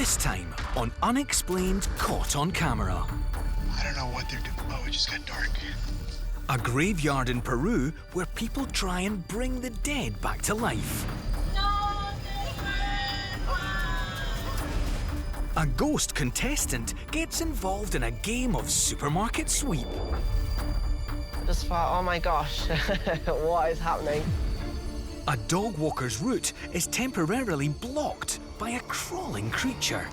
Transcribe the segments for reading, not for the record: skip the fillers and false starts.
This time on Unexplained Caught on Camera. I don't know what they're doing. Oh, it just got dark. A graveyard in Peru where people try and bring the dead back to life. A ghost contestant gets involved in a game of supermarket sweep. Just thought, oh my gosh, what is happening? A dog walker's route is temporarily blocked by a crawling creature.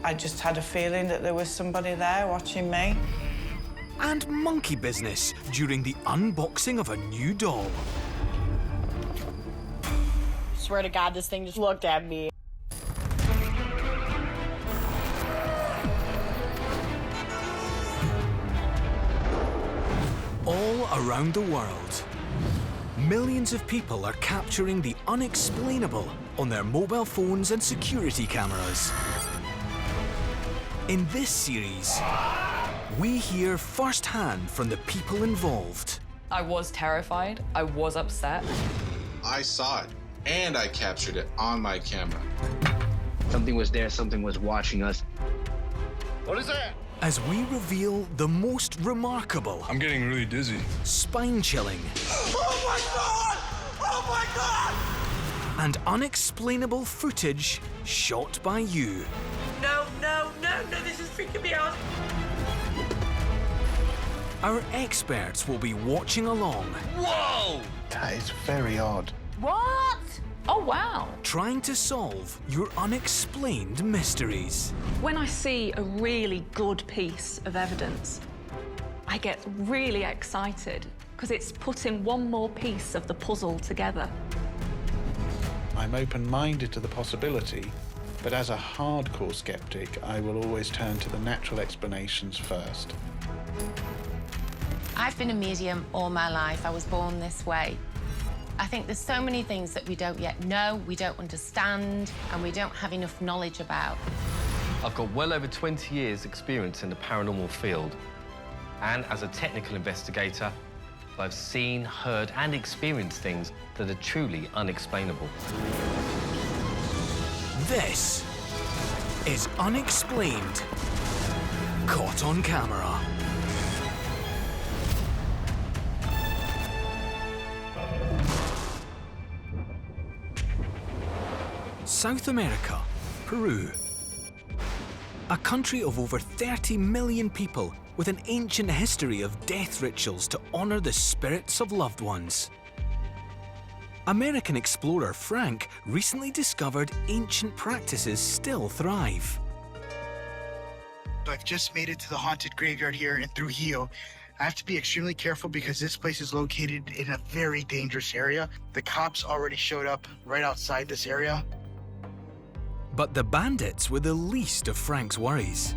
I just had a feeling that there was somebody there watching me. And monkey business during the unboxing of a new doll. I swear to God, this thing just looked at me. All around the world, millions of people are capturing the unexplainable on their mobile phones and security cameras. In this series, we hear firsthand from the people involved. I was terrified. I was upset. I saw it, and I captured it on my camera. Something was there, something was watching us. What is that? As we reveal the most remarkable, I'm getting really dizzy, spine-chilling, Oh my God! Oh my God! and unexplainable footage shot by you. No, this is freaking me out. Our experts will be watching along, Whoa! That is very odd. What? Oh, wow. trying to solve your unexplained mysteries. When I see a really good piece of evidence, I get really excited because it's putting one more piece of the puzzle together. I'm open-minded to the possibility, but as a hardcore skeptic, I will always turn to the natural explanations first. I've been a medium all my life. I was born this way. I think there's so many things that we don't yet know, we don't understand, and we don't have enough knowledge about. I've got well over 20 years' experience in the paranormal field. And as a technical investigator, I've seen, heard, and experienced things that are truly unexplainable. This is Unexplained Caught on Camera. South America, Peru. A country of over 30 million people with an ancient history of death rituals to honor the spirits of loved ones. American explorer Frank recently discovered ancient practices still thrive. I've just made it to the haunted graveyard here in Trujillo. I have to be extremely careful because this place is located in a very dangerous area. The cops already showed up right outside this area. But the bandits were the least of Frank's worries.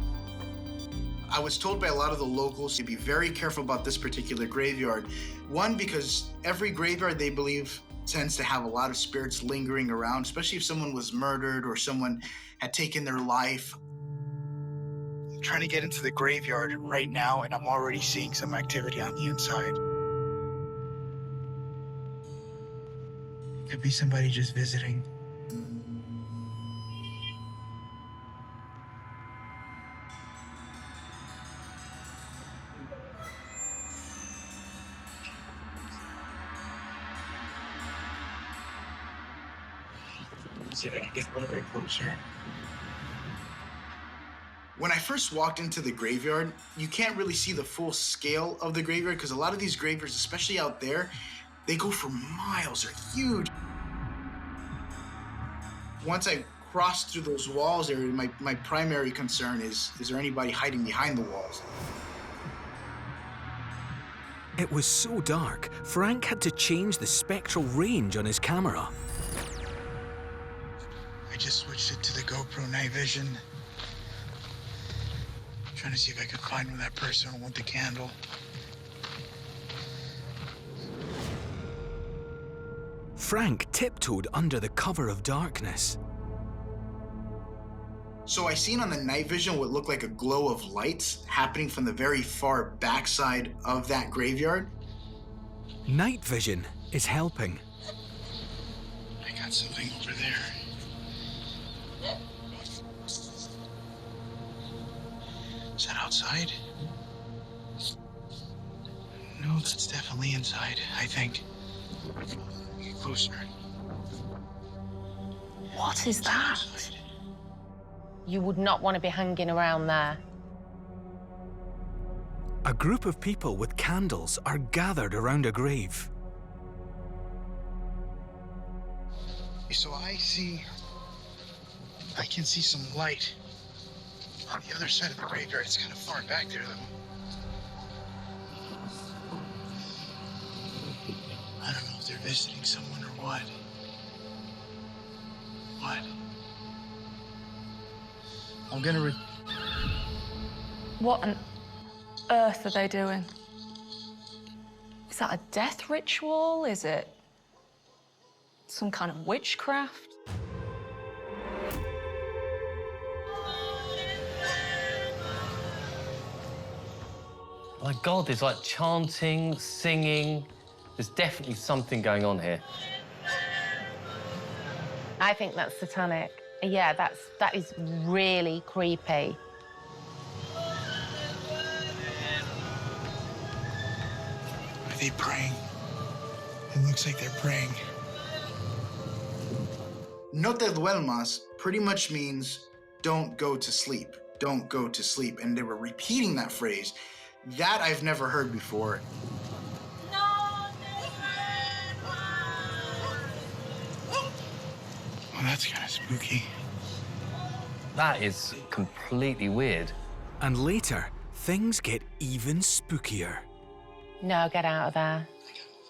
I was told by a lot of the locals to be very careful about this particular graveyard. One, because every graveyard they believe tends to have a lot of spirits lingering around, especially if someone was murdered or someone had taken their life. I'm trying to get into the graveyard right now, and I'm already seeing some activity on the inside. Could be somebody just visiting. See if I can get a little bit closer. When I first walked into the graveyard, you can't really see the full scale of the graveyard because a lot of these graveyards, especially out there, they go for miles, they're huge. Once I crossed through those walls there, my primary concern is there anybody hiding behind the walls? It was so dark, Frank had to change the spectral range on his camera. I just switched it to the GoPro night vision. Trying to see if I can find that person with the candle. Frank tiptoed under the cover of darkness. So I seen on the night vision what looked like a glow of lights happening from the very far backside of that graveyard. Night vision is helping. I got something over there. Is that outside? No, that's definitely inside, I think. Get closer. What is that? You would not want to be hanging around there. A group of people with candles are gathered around a grave. So I can see some light on the other side of the graveyard. It's kind of far back there, though. I don't know if they're visiting someone or what. What? I'm gonna What on earth are they doing? Is that a death ritual? Is it some kind of witchcraft? My God, there's like chanting, singing. There's definitely something going on here. I think that's satanic. Yeah, that is really creepy. Are they praying? It looks like they're praying. No te duermas pretty much means don't go to sleep. Don't go to sleep. And they were repeating that phrase. That I've never heard before. Well, that's kind of spooky. That is completely weird. And later, things get even spookier. No, get out of there.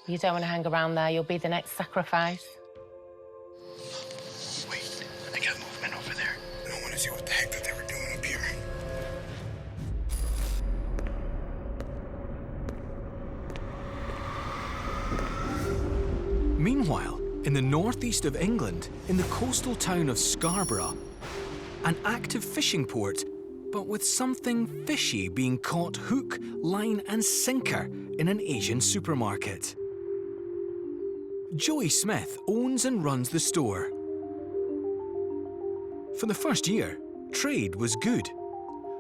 You don't want to hang around there. You'll be the next sacrifice. Wait, I got movement over there. I want to see what the heck that they were doing up here. Meanwhile, in the northeast of England, in the coastal town of Scarborough, an active fishing port, but with something fishy being caught hook, line and sinker in an Asian supermarket. Joey Smith owns and runs the store. For the first year, trade was good.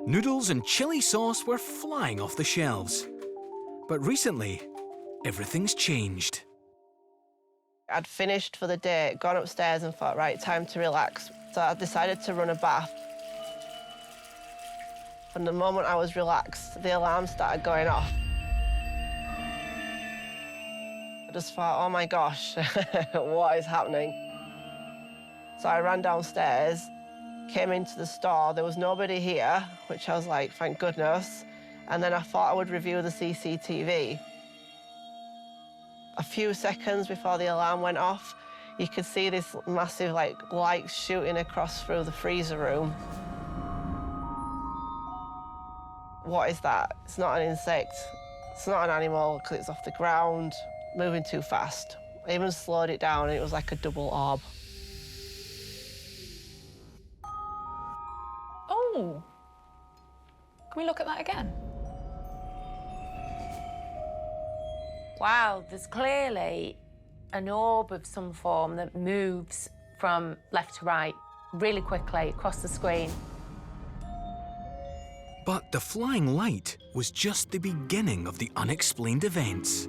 Noodles and chili sauce were flying off the shelves. But recently, everything's changed. I'd finished for the day, gone upstairs and thought, right, time to relax. So I decided to run a bath. From the moment I was relaxed, the alarm started going off. I just thought, oh my gosh, what is happening? So I ran downstairs, came into the store. There was nobody here, which I was like, thank goodness. And then I thought I would review the CCTV. A few seconds before the alarm went off, you could see this massive light shooting across through the freezer room. What is that? It's not an insect. It's not an animal because it's off the ground, moving too fast. I even slowed it down and it was like a double orb. Oh! Can we look at that again? Wow, there's clearly an orb of some form that moves from left to right really quickly across the screen. But the flying light was just the beginning of the unexplained events.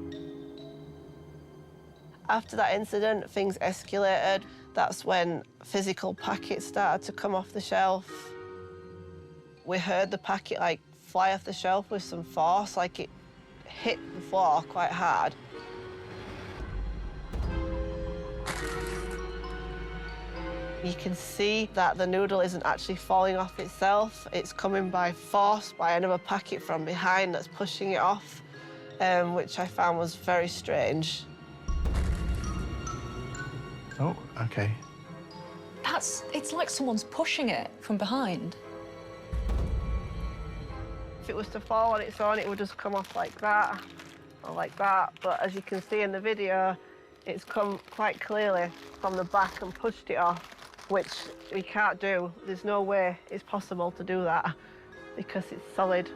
After that incident, things escalated. That's when physical packets started to come off the shelf. We heard the packet fly off the shelf with some force, like it hit the floor quite hard. You can see that the noodle isn't actually falling off itself. It's coming by force by another packet from behind that's pushing it off, which I found was very strange. Oh, okay. It's like someone's pushing it from behind. If it was to fall on its own, it would just come off like that or like that. But as you can see in the video, it's come quite clearly from the back and pushed it off, which we can't do. There's no way it's possible to do that because it's solid.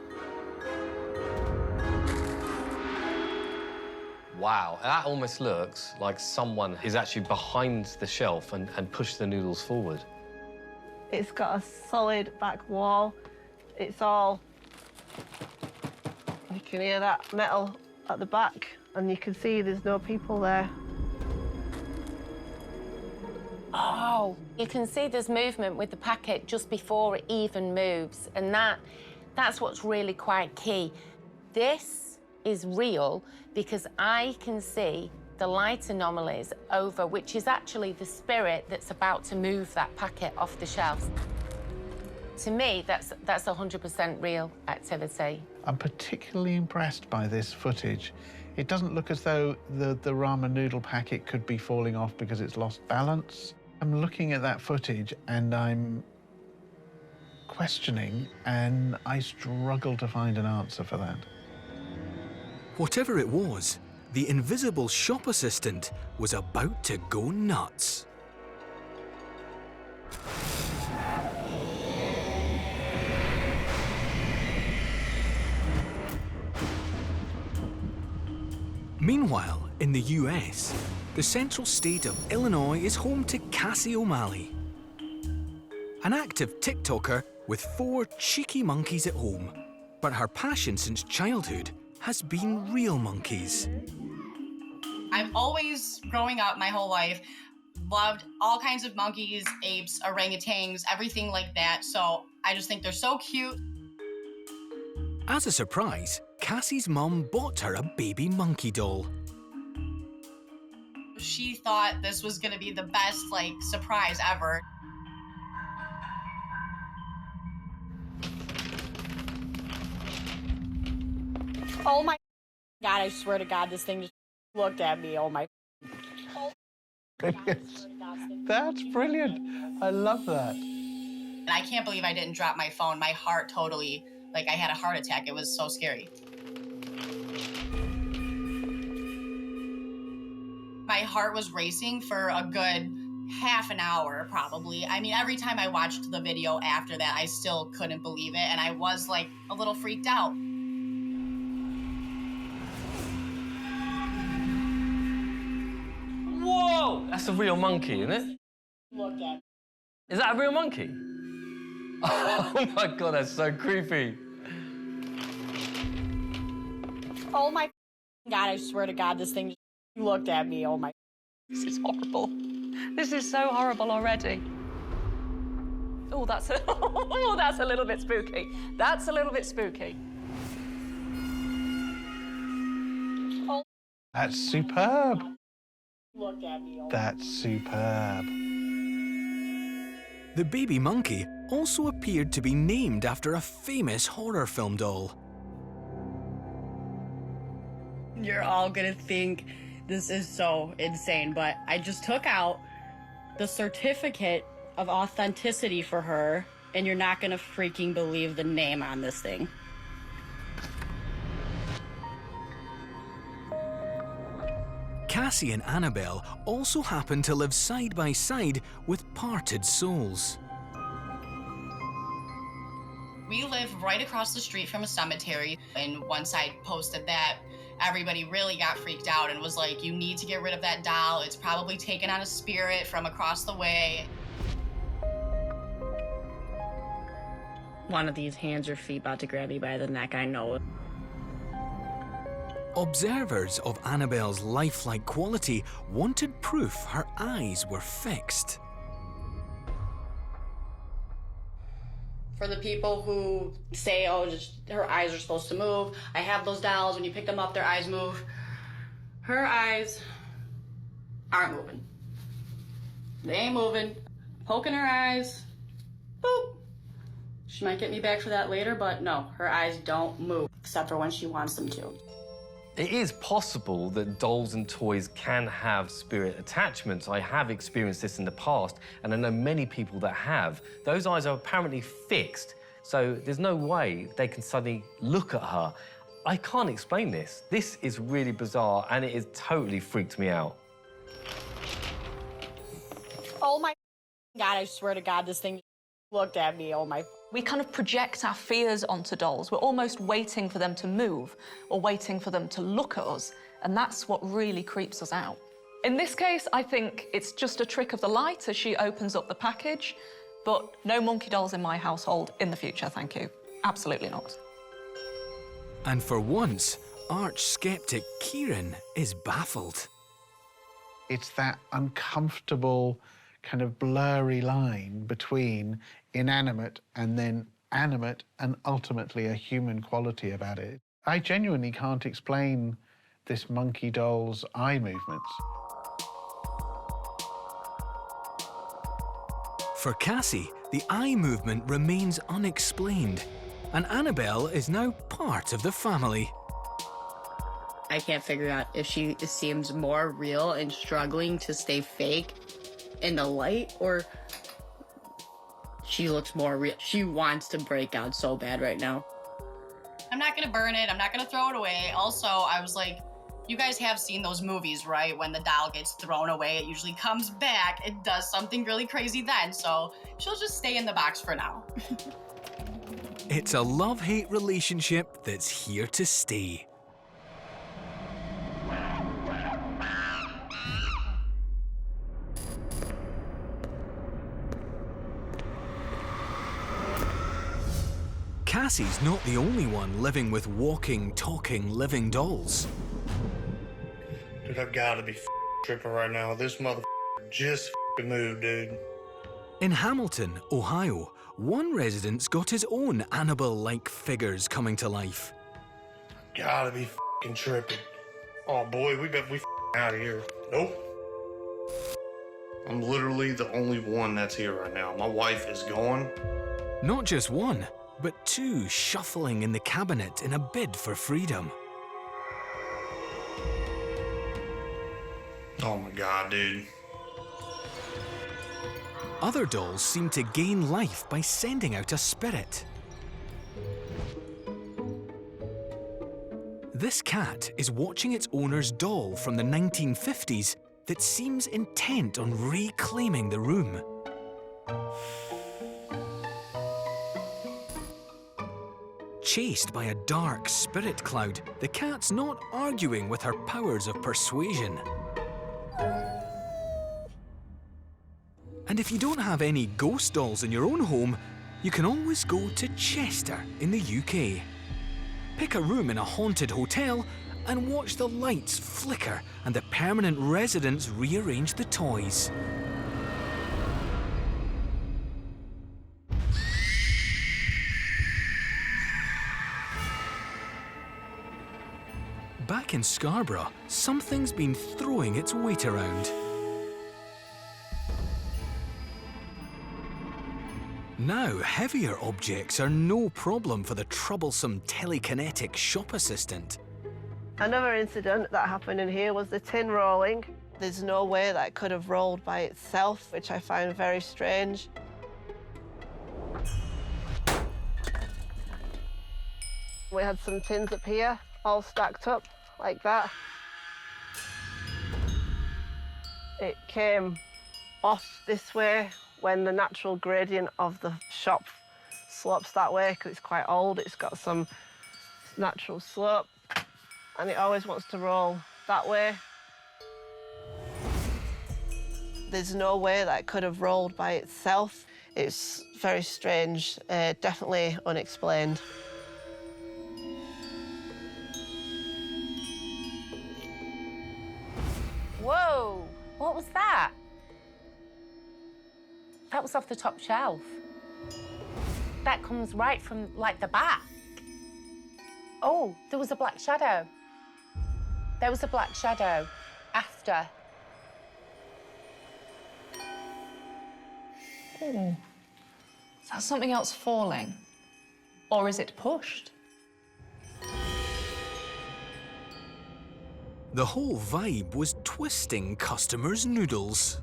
Wow, that almost looks like someone is actually behind the shelf and pushed the noodles forward. It's got a solid back wall. It's all You can hear that metal at the back, and you can see there's no people there. Oh, you can see there's movement with the packet just before it even moves, and that's what's really quite key. This is real because I can see the light anomalies over, which is actually the spirit that's about to move that packet off the shelves. To me, that's 100% real activity. I'm particularly impressed by this footage. It doesn't look as though the ramen noodle packet could be falling off because it's lost balance. I'm looking at that footage and I'm questioning, and I struggle to find an answer for that. Whatever it was, the invisible shop assistant was about to go nuts. Meanwhile, in the US, the central state of Illinois is home to Cassie O'Malley, an active TikToker with 4 cheeky monkeys at home. But her passion since childhood has been real monkeys. I've always, growing up my whole life, loved all kinds of monkeys, apes, orangutans, everything like that. So I just think they're so cute. As a surprise, Cassie's mum bought her a baby monkey doll. She thought this was gonna be the best, surprise ever. Oh my God, I swear to God, this thing just looked at me. Oh my. That's brilliant. I love that. And I can't believe I didn't drop my phone. My heart totally, I had a heart attack. It was so scary. My heart was racing for a good half an hour, probably. I mean, every time I watched the video after that, I still couldn't believe it. And I was, a little freaked out. Whoa! That's a real monkey, isn't it? Look at it. Is that a real monkey? Oh my God, that's so creepy. Oh my God, I swear to God, this thing just looked at me. Oh my. This is horrible. This is so horrible already. Oh, that's a little bit spooky. That's a little bit spooky. Oh. That's superb. Look at me. Oh. That's superb. The baby monkey also appeared to be named after a famous horror film doll. You're all gonna think this is so insane, but I just took out the certificate of authenticity for her, and you're not gonna freaking believe the name on this thing. Cassie and Annabelle also happen to live side by side with parted souls. We live right across the street from a cemetery, and once I posted that, everybody really got freaked out and was like, you need to get rid of that doll. It's probably taken on a spirit from across the way. One of these hands or feet about to grab me by the neck, I know it. Observers of Annabelle's lifelike quality wanted proof her eyes were fixed. For the people who say, oh, just her eyes are supposed to move, I have those dolls, when you pick them up, their eyes move. Her eyes aren't moving. They ain't moving. Poking her eyes, boop. She might get me back for that later, but no, her eyes don't move, except for when she wants them to. It is possible that dolls and toys can have spirit attachments. I have experienced this in the past, and I know many people that have. Those eyes are apparently fixed, so there's no way they can suddenly look at her. I can't explain this. This is really bizarre, and it has totally freaked me out. Oh my God, I swear to God, this thing looked at me, oh my. We kind of project our fears onto dolls. We're almost waiting for them to move or waiting for them to look at us, and that's what really creeps us out. In this case, I think it's just a trick of the light as she opens up the package, but no monkey dolls in my household in the future, thank you. Absolutely not. And for once, arch-skeptic Kieran is baffled. It's that uncomfortable, kind of blurry line between inanimate and then animate and ultimately a human quality about it. I genuinely can't explain this monkey doll's eye movements. For Cassie, the eye movement remains unexplained, and Annabelle is now part of the family. I can't figure out if she seems more real and struggling to stay fake in the light, or she looks more real. She wants to break out so bad right now. I'm not gonna burn it. I'm not gonna throw it away. Also, I was like, you guys have seen those movies, right? When the doll gets thrown away, it usually comes back. It does something really crazy then, so she'll just stay in the box for now. It's a love-hate relationship that's here to stay. Cassie's not the only one living with walking, talking, living dolls. Dude, I've got to be tripping right now. This motherfucker just moved, dude. In Hamilton, Ohio, one resident's got his own Annabelle-like figures coming to life. Gotta be tripping. Oh boy, we better be out of here. Nope. I'm literally the only one that's here right now. My wife is gone. Not just one, but two shuffling in the cabinet in a bid for freedom. Oh my God, dude. Other dolls seem to gain life by sending out a spirit. This cat is watching its owner's doll from the 1950s that seems intent on reclaiming the room. Chased by a dark spirit cloud, the cat's not arguing with her powers of persuasion. And if you don't have any ghost dolls in your own home, you can always go to Chester in the UK. Pick a room in a haunted hotel and watch the lights flicker and the permanent residents rearrange the toys. Back in Scarborough, something's been throwing its weight around. Now, heavier objects are no problem for the troublesome telekinetic shop assistant. Another incident that happened in here was the tin rolling. There's no way that it could have rolled by itself, which I find very strange. We had some tins up here, all stacked up like that. It came off this way when the natural gradient of the shop slopes that way, because it's quite old. It's got some natural slope, and it always wants to roll that way. There's no way that it could have rolled by itself. It's very strange, definitely unexplained. Whoa, what was that? That was off the top shelf. That comes right from, like, the back. Oh, there was a black shadow. There was a black shadow after. Ooh. Is that something else falling? Or is it pushed? The whole vibe was twisting customers' noodles.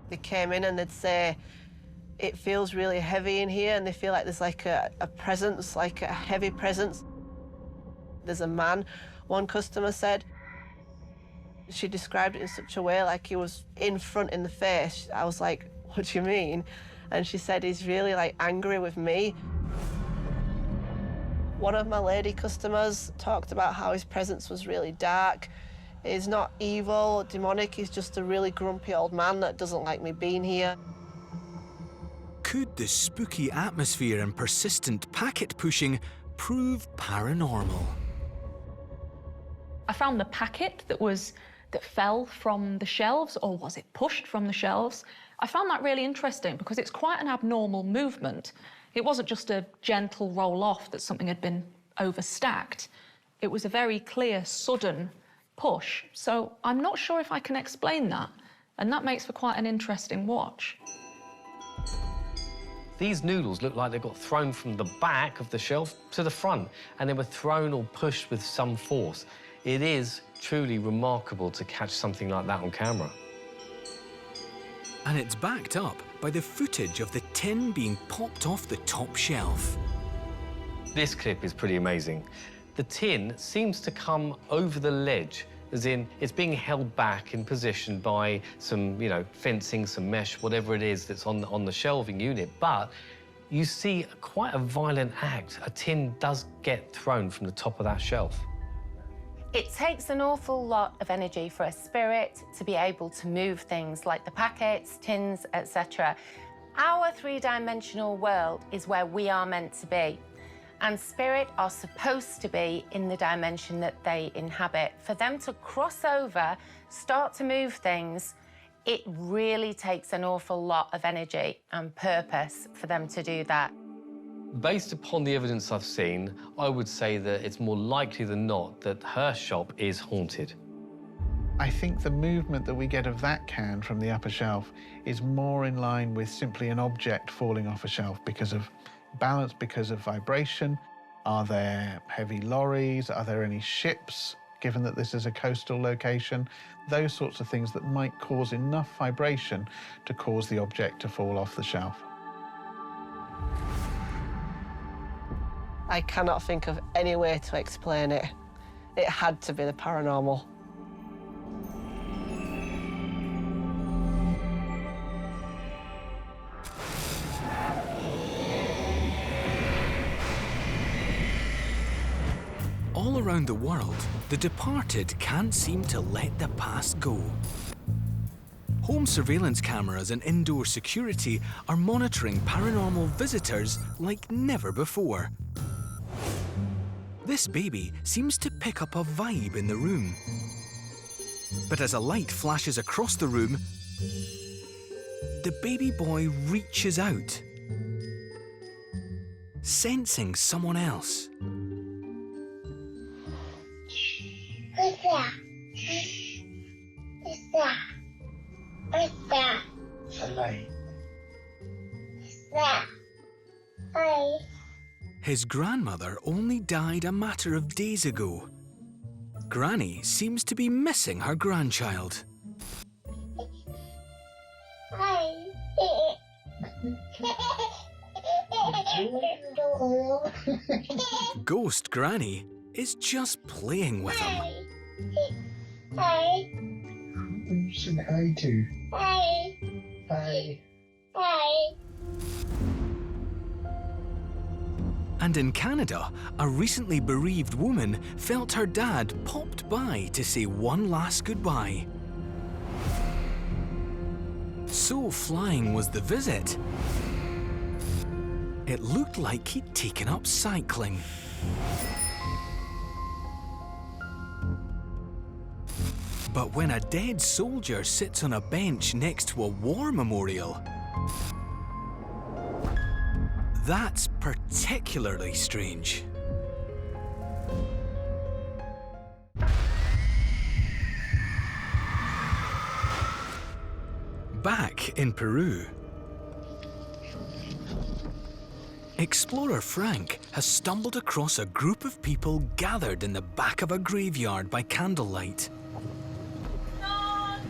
They came in and they'd say, it feels really heavy in here, and they feel like there's like a presence, like a heavy presence. There's a man, one customer said. She described it in such a way like he was in front in the face. I was like, what do you mean? And she said he's really like angry with me. One of my lady customers talked about how his presence was really dark. He's not evil, demonic, he's just a really grumpy old man that doesn't like me being here. Could the spooky atmosphere and persistent packet pushing prove paranormal. I found the packet that fell from the shelves, or was it pushed from the shelves? I found that really interesting because it's quite an abnormal movement. It wasn't just a gentle roll off that something had been overstacked. It was a very clear, sudden push. So I'm not sure if I can explain that, and that makes for quite an interesting watch. These noodles look like they got thrown from the back of the shelf to the front, and they were thrown or pushed with some force. It is truly remarkable to catch something like that on camera. And it's backed up by the footage of the tin being popped off the top shelf. This clip is pretty amazing. The tin seems to come over the ledge, as in it's being held back in position by some, fencing, some mesh, whatever it is that's on the shelving unit. But you see quite a violent act. A tin does get thrown from the top of that shelf. It takes an awful lot of energy for a spirit to be able to move things like the packets, tins, etc. Our three-dimensional world is where we are meant to be, and spirit are supposed to be in the dimension that they inhabit. For them to cross over, start to move things, it really takes an awful lot of energy and purpose for them to do that. Based upon the evidence I've seen, I would say that it's more likely than not that her shop is haunted. I think the movement that we get of that can from the upper shelf is more in line with simply an object falling off a shelf because of balance, because of vibration. Are there heavy lorries? Are there any ships, given that this is a coastal location? Those sorts of things that might cause enough vibration to cause the object to fall off the shelf. I cannot think of any way to explain it. It had to be the paranormal. All around the world, the departed can't seem to let the past go. Home surveillance cameras and indoor security are monitoring paranormal visitors like never before. This baby seems to pick up a vibe in the room. But as a light flashes across the room, the baby boy reaches out, sensing someone else. Who's that? Who's that? Who's that? It's a light. Who's that? Hi. His grandmother only died a matter of days ago. Granny seems to be missing her grandchild. Hi. Ghost Granny is just playing with him. Hi. Who are you saying hi to? Hi. Hi. Hi. And in Canada, a recently bereaved woman felt her dad popped by to say one last goodbye. So flying was the visit, it looked like he'd taken up cycling. But when a dead soldier sits on a bench next to a war memorial, that's particularly strange. Back in Peru, explorer Frank has stumbled across a group of people gathered in the back of a graveyard by candlelight. I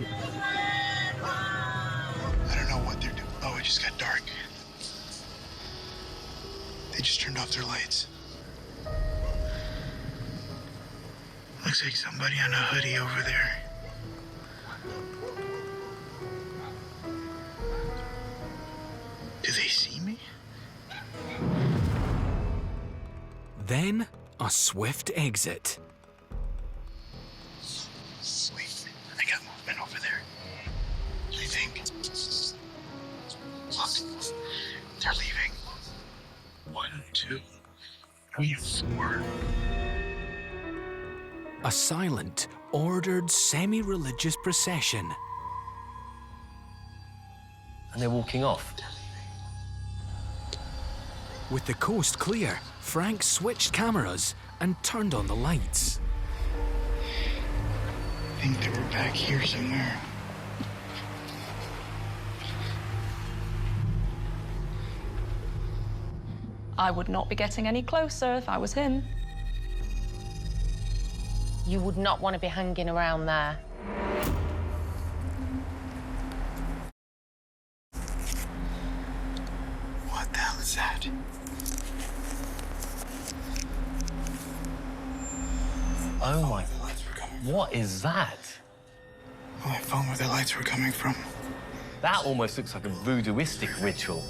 don't know what they're doing. Oh, it just got dark. They just turned off their lights. Looks like somebody on a hoodie over there. Do they see me? Then a swift exit. Sweet. I got movement over there. I think. Look, they're leaving. 1, 2. We have 4. A silent, ordered, semi-religious procession. And they're walking off. With the coast clear, Frank switched cameras and turned on the lights. I think they were back here somewhere. I would not be getting any closer if I was him. You would not want to be hanging around there. What the hell is that? Oh my... What is that? Oh, I found where the lights were coming from. That almost looks like a voodooistic ritual.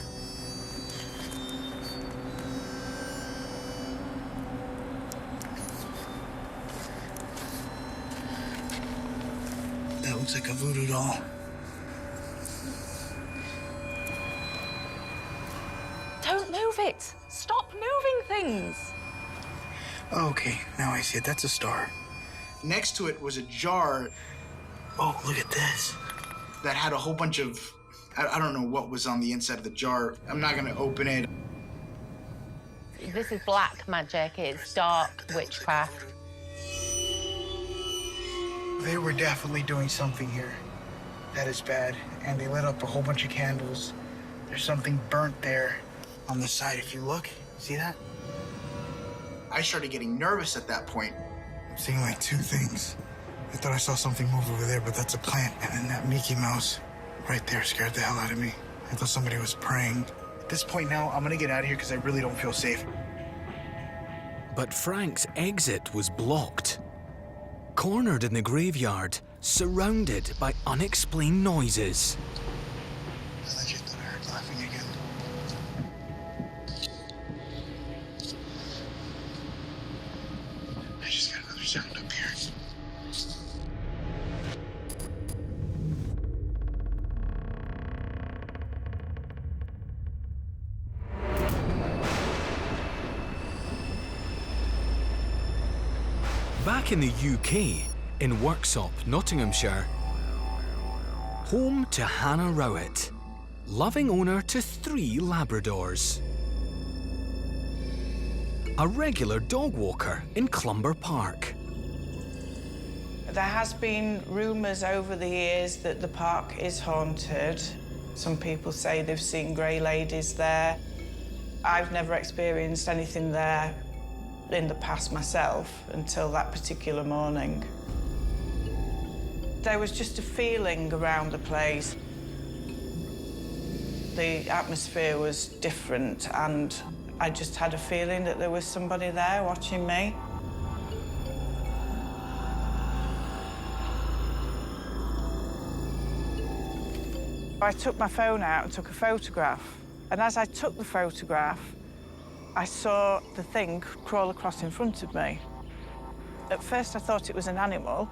That looks like a voodoo doll. Don't move it! Stop moving things! Okay, now I see it. That's a star. Next to it was a jar. Oh, look at this. That had a whole bunch of... I don't know what was on the inside of the jar. I'm not gonna open it. This is black magic. It's dark witchcraft. They were definitely doing something here. That is bad. And they lit up a whole bunch of candles. There's something burnt there on the side. If you look, see that? I started getting nervous at that point. I'm seeing like 2 things. I thought I saw something move over there, but that's a plant. And then that Mickey Mouse right there scared the hell out of me. I thought somebody was praying. At this point now, I'm gonna get out of here because I really don't feel safe. But Frank's exit was blocked. Cornered in the graveyard, surrounded by unexplained noises. I legit thought I heard laughing again. I just got another sound up here. Back in the UK, in Worksop, Nottinghamshire, home to Hannah Rowett, loving owner to 3 Labradors. A regular dog walker in Clumber Park. There has been rumours over the years that the park is haunted. Some people say they've seen grey ladies there. I've never experienced anything there in the past myself until that particular morning. There was just a feeling around the place. The atmosphere was different and I just had a feeling that there was somebody there watching me. I took my phone out and took a photograph. And as I took the photograph, I saw the thing crawl across in front of me. At first, I thought it was an animal,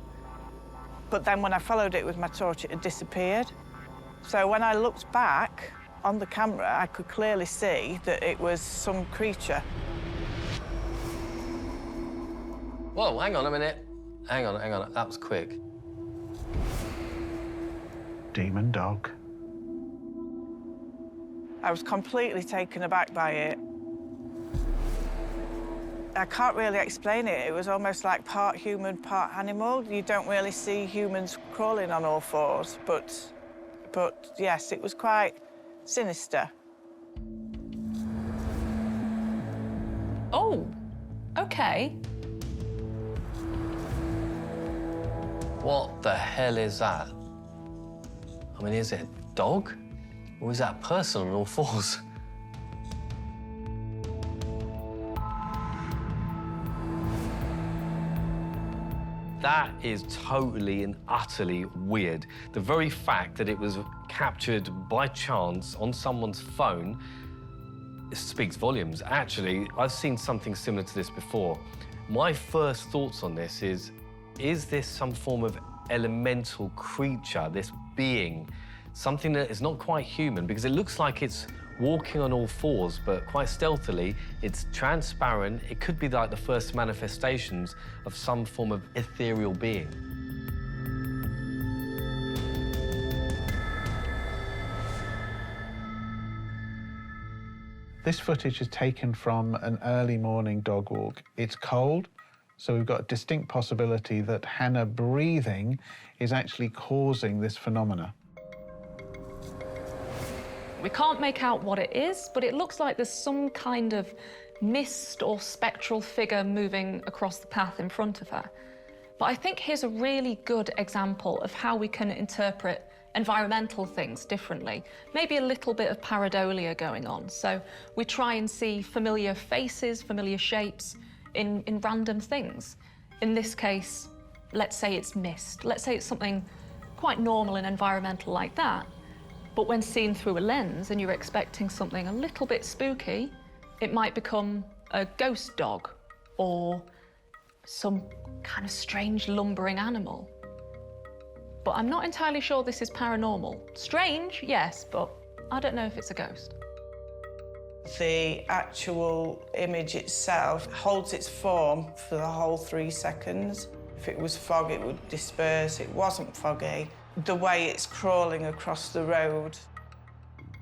but then when I followed it with my torch, it had disappeared. So when I looked back on the camera, I could clearly see that it was some creature. Whoa, hang on a minute. Hang on, that was quick. Demon dog. I was completely taken aback by it. I can't really explain it. It was almost like part human, part animal. You don't really see humans crawling on all 4s, but yes, it was quite sinister. Oh, okay. What the hell is that? I mean, is it a dog? Or is that a person on all 4s? That is totally and utterly weird. The very fact that it was captured by chance on someone's phone speaks volumes. Actually, I've seen something similar to this before. My first thoughts on this is this some form of elemental creature, this being something that is not quite human because it looks like it's walking on all fours, but quite stealthily. It's transparent. It could be like the first manifestations of some form of ethereal being. This footage is taken from an early morning dog walk. It's cold, so we've got a distinct possibility that Hannah breathing is actually causing this phenomena. We can't make out what it is, but it looks like there's some kind of mist or spectral figure moving across the path in front of her. But I think here's a really good example of how we can interpret environmental things differently. Maybe a little bit of pareidolia going on. So we try and see familiar faces, familiar shapes in random things. In this case, let's say it's mist. Let's say it's something quite normal and environmental like that. But when seen through a lens and you're expecting something a little bit spooky, it might become a ghost dog or some kind of strange lumbering animal. But I'm not entirely sure this is paranormal. Strange, yes, but I don't know if it's a ghost. The actual image itself holds its form for the whole 3 seconds. If it was fog, it would disperse. It wasn't foggy. The way it's crawling across the road,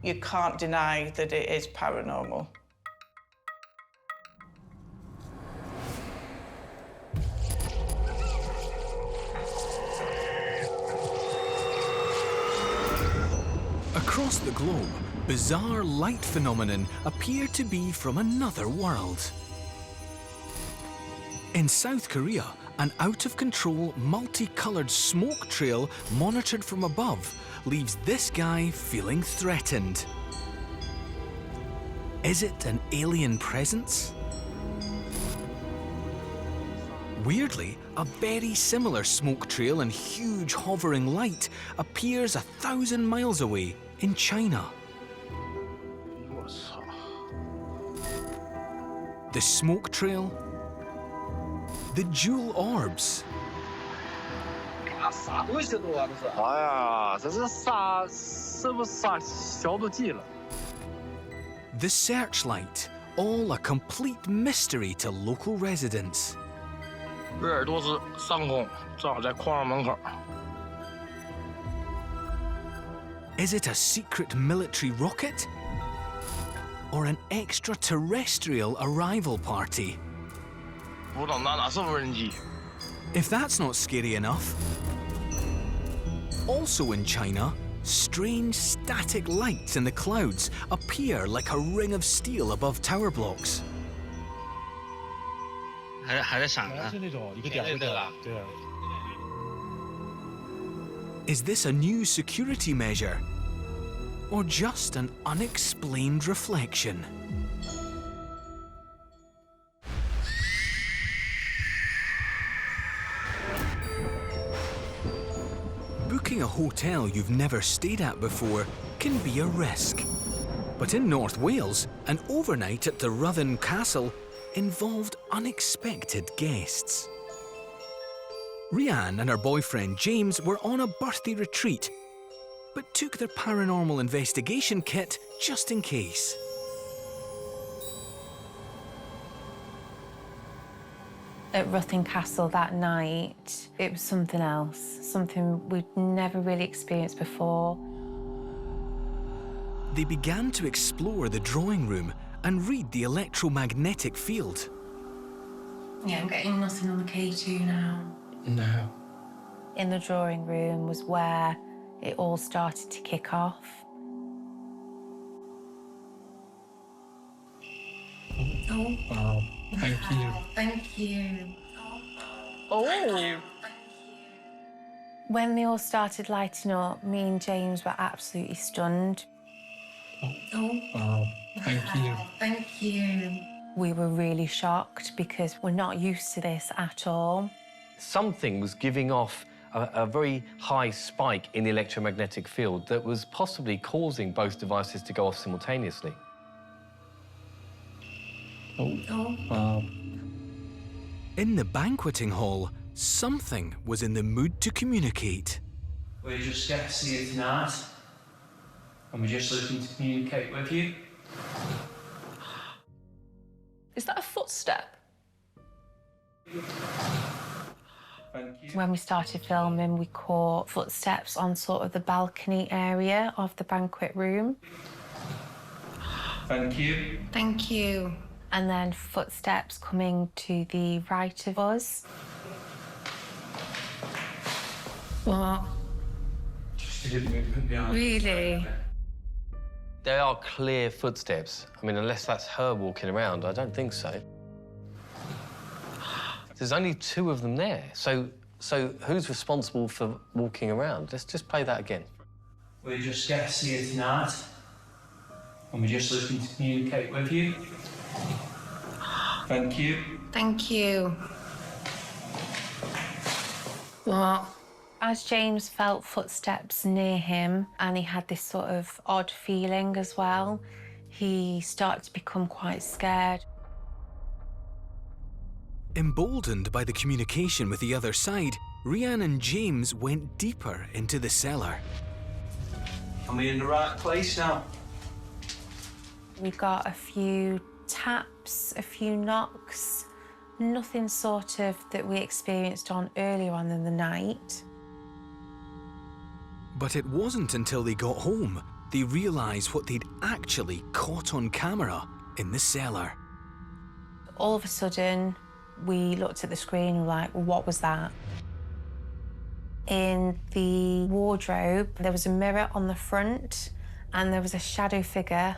you can't deny that it is paranormal. Across the globe, bizarre light phenomenon appear to be from another world. In South Korea, an out-of-control, multicolored smoke trail monitored from above leaves this guy feeling threatened. Is it an alien presence? Weirdly, a very similar smoke trail and huge hovering light appears 1,000 miles away in China. The smoke trail, the jewel orbs. The searchlight, all a complete mystery to local residents. Is it a secret military rocket? Or an extraterrestrial arrival party? If that's not scary enough. Also in China, strange static lights in the clouds appear like a ring of steel above tower blocks. Is this a new security measure? Or just an unexplained reflection? Booking a hotel you've never stayed at before can be a risk. But in North Wales, an overnight at the Ruthin Castle involved unexpected guests. Rianne and her boyfriend James were on a birthday retreat, but took their paranormal investigation kit just in case. At Ruthin Castle that night, it was something else, something we'd never really experienced before. They began to explore the drawing room and read the electromagnetic field. Yeah, I'm getting nothing on the K2 now. No. In the drawing room was where it all started to kick off. Oh. Wow. Thank you. Thank you. Oh. When they all started lighting up, me and James were absolutely stunned. Oh. Wow. Thank you. Thank you. We were really shocked because we're not used to this at all. Something was giving off a very high spike in the electromagnetic field that was possibly causing both devices to go off simultaneously. Oh. Wow. In the banqueting hall, something was in the mood to communicate. Will you just get to see it tonight? And we're just looking to communicate with you. Is that a footstep? Thank you. When we started filming, we caught footsteps on sort of the balcony area of the banquet room. Thank you. Thank you. And then footsteps coming to the right of us. What? Just a movement behind. Really? There are clear footsteps. I mean, unless that's her walking around, I don't think so. There's only 2 of them there. So who's responsible for walking around? Let's just play that again. We're just guests here tonight. And we're just looking to communicate with you. Thank you. Thank you. What? As James felt footsteps near him and he had this sort of odd feeling as well, he started to become quite scared. Emboldened by the communication with the other side, Rhiann and James went deeper into the cellar. Are we in the right place now? We got a few taps, a few knocks, nothing sort of that we experienced on earlier on in the night. But it wasn't until they got home they realised what they'd actually caught on camera in the cellar. All of a sudden, we looked at the screen and were like, what was that? In the wardrobe, there was a mirror on the front and there was a shadow figure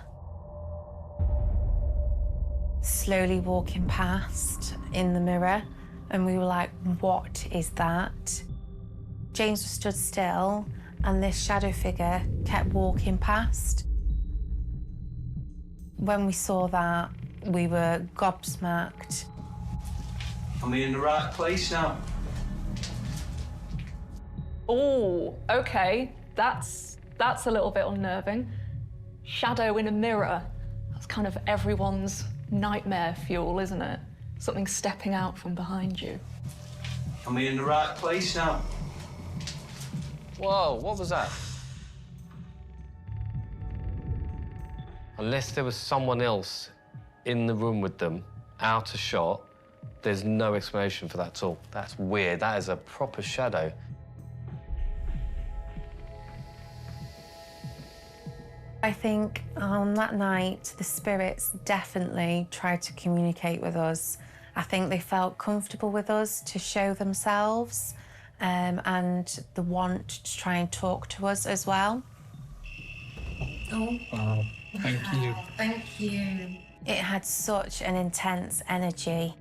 slowly walking past in the mirror, and we were like, what is that? James was stood still and this shadow figure kept walking past. When we saw that, we were gobsmacked. Are we in the right place now? Oh, okay. That's a little bit unnerving. Shadow in a mirror. That's kind of everyone's nightmare fuel, isn't it? Something stepping out from behind you. Are we in the right place now? Whoa, what was that? Unless there was someone else in the room with them, out of shot, there's no explanation for that at all. That's weird. That is a proper shadow. I think on that night, the spirits definitely tried to communicate with us. I think they felt comfortable with us to show themselves and the want to try and talk to us as well. Oh, thank you. Thank you. It had such an intense energy.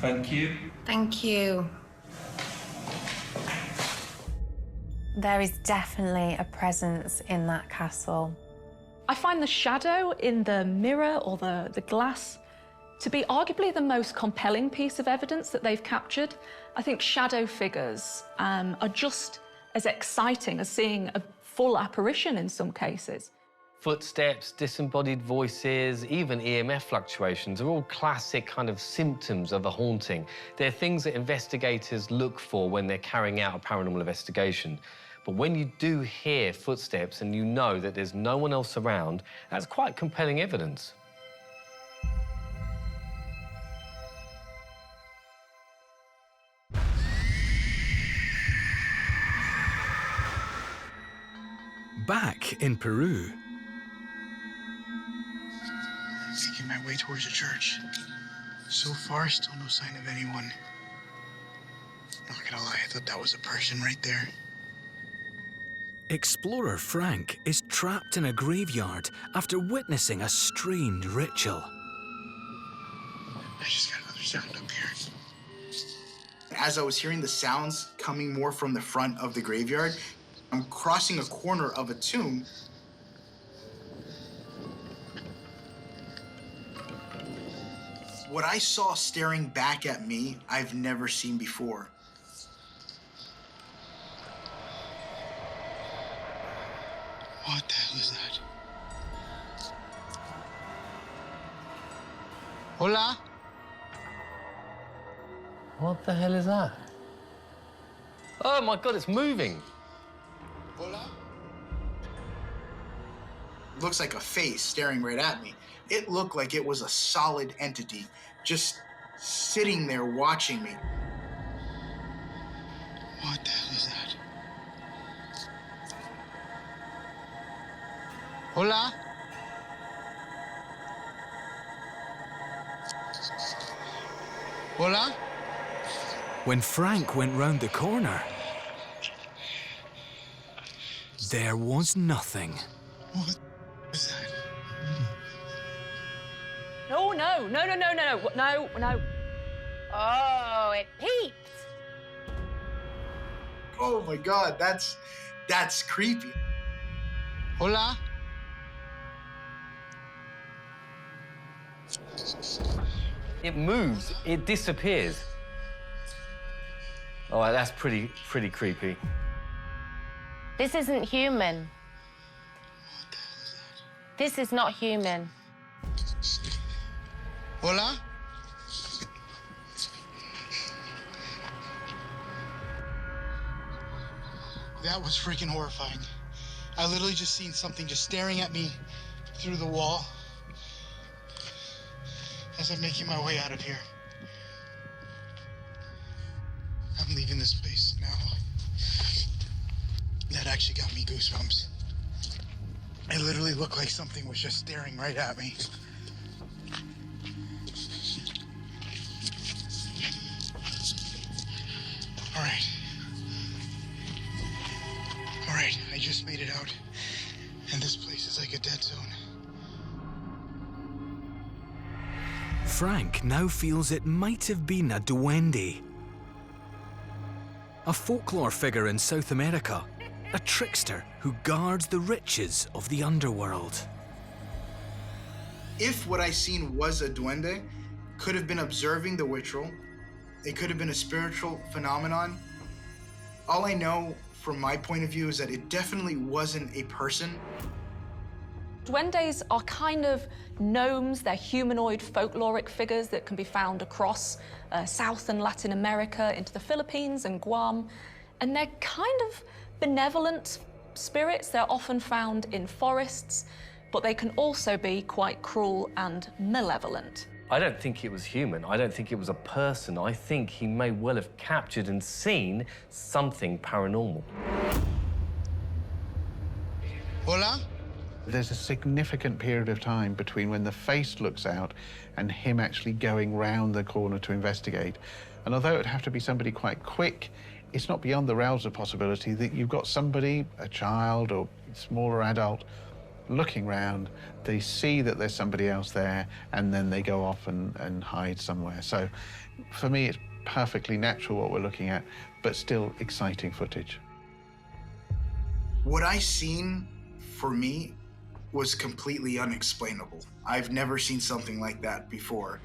Thank you. Thank you. There is definitely a presence in that castle. I find the shadow in the mirror or the glass to be arguably the most compelling piece of evidence that they've captured. I think shadow figures are just as exciting as seeing a full apparition in some cases. Footsteps, disembodied voices, even EMF fluctuations are all classic kind of symptoms of a haunting. They're things that investigators look for when they're carrying out a paranormal investigation. But when you do hear footsteps and you know that there's no one else around, that's quite compelling evidence. Back in Peru, Making my way towards the church. So far, still no sign of anyone. Not gonna lie, I thought that was a person right there. explorer Frank is trapped in a graveyard after witnessing a strange ritual. I just got another sound up here. As I was hearing the sounds coming more from the front of the graveyard, I'm crossing a corner of a tomb. What I saw staring back at me, I've never seen before. What the hell is that? Hola? What the hell is that? Oh my God, it's moving. Hola? looks like a face staring right at me. It looked like it was a solid entity just sitting there watching me. What the hell is that? Hola? Hola? When Frank went round the corner, there was nothing. What is that? No, no, no, no, no, no, no, no. Oh, it peeped. Oh my God, that's creepy. Hola? It moves, it disappears. Oh, that's pretty creepy. This isn't human. What the hell is that? This is not human. Hola? That was freaking horrifying. I literally just seen something just staring at me through the wall as I'm making my way out of here. I'm leaving this place now. That actually got me goosebumps. It literally looked like something was just staring right at me. All right. All right, I just made it out, and this place is like a dead zone. Frank now feels it might have been a duende. A folklore figure in South America, a trickster who guards the riches of the underworld. If what I seen was a duende, could have been observing the ritual, it could have been a spiritual phenomenon. All I know from my point of view is that it definitely wasn't a person. Duendes are kind of gnomes. They're humanoid folkloric figures that can be found across South and Latin America into the Philippines and Guam. And they're kind of benevolent spirits. They're often found in forests, but they can also be quite cruel and malevolent. I don't think it was human. I don't think it was a person. I think he may well have captured and seen something paranormal. Hola? There's a significant period of time between when the face looks out and him actually going round the corner to investigate. And although it'd have to be somebody quite quick, it's not beyond the realms of possibility that you've got somebody, a child or smaller adult, looking round, they see that there's somebody else there, and then they go off and hide somewhere. So for me, it's perfectly natural what we're looking at, but still exciting footage. What I seen, for me, was completely unexplainable. I've never seen something like that before.